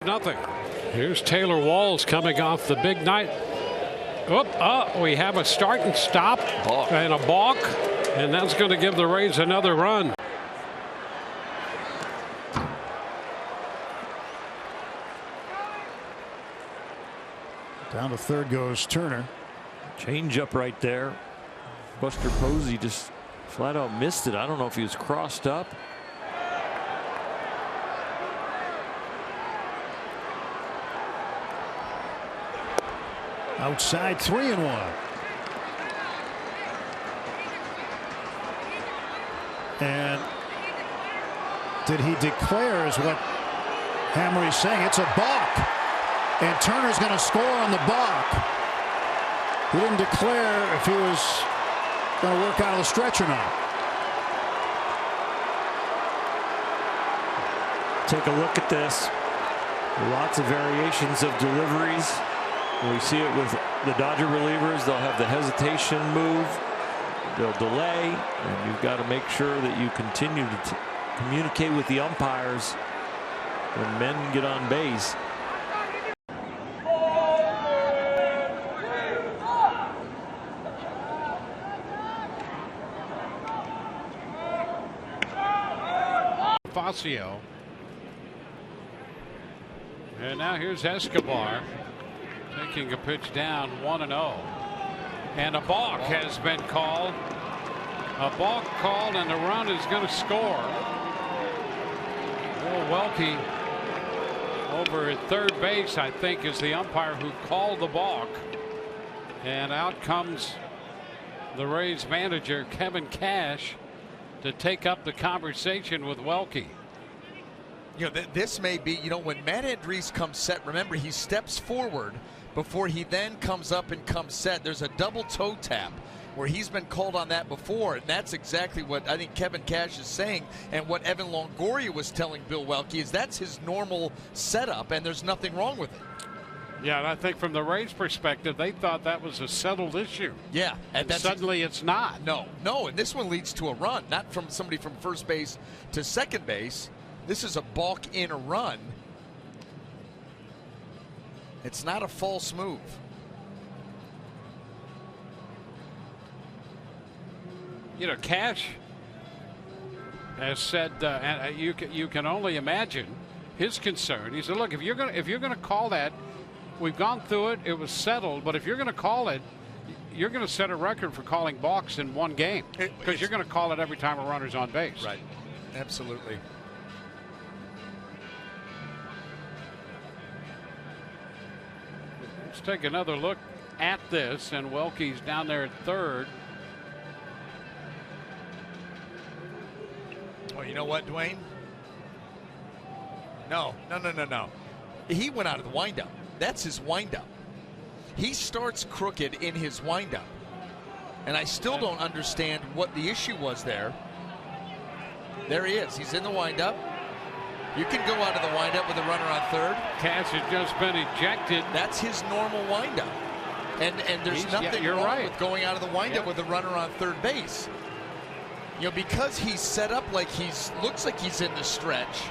Nothing. Here's Taylor Walls coming off the big night. We have a start and stop and a balk, and that's going to give the Rays another run. Down to third goes Turner. Change up right there. Buster Posey just flat out missed it. I don't know if he was crossed up. Outside 3-1. And did he declare is what Hammery's saying? It's a balk. And Turner's going to score on the balk. He didn't declare if he was going to work out of the stretch or not. Take a look at this. Lots of variations of deliveries. We see it with the Dodger relievers. They'll have the hesitation move. They'll delay. And you've got to make sure that you continue to communicate with the umpires when men get on base. Facio. And now here's Escobar taking a pitch down 1-0. And a balk has been called. A balk called, and the run is going to score. Bill Welke over at third base, I think, is the umpire who called the balk. And out comes the Rays manager, Kevin Cash, to take up the conversation with Welke. You know, this may be, when Matt Andriese comes set, remember, he steps forward before he then comes up and comes set. There's a double toe tap where he's been called on that before, and that's exactly what I think Kevin Cash is saying, and what Evan Longoria was telling Bill Welke is that's his normal setup, and there's nothing wrong with it. Yeah, and I think from the Rays' perspective, they thought that was a settled issue. Yeah, and suddenly it's not. No, and this one leads to a run, not from somebody from first base to second base. This is a balk in a run. It's not a false move. Cash has said, and you can only imagine his concern. He said, "Look, if you're gonna call that, we've gone through it. It was settled. But if you're going to call it, you're going to set a record for calling balks in one game because you're going to call it every time a runner's on base." Right. Absolutely. Let's take another look at this, and Welke's down there at third. Well, you know what, Dwayne? No. He went out of the windup. That's his windup. He starts crooked in his windup. And I still don't understand what the issue was there. There he is. He's in the windup. You can go out of the windup with a runner on third. Cash has just been ejected. That's his normal windup. And there's nothing wrong with going out of the windup with a runner on third base. Because he's set up like looks like he's in the stretch.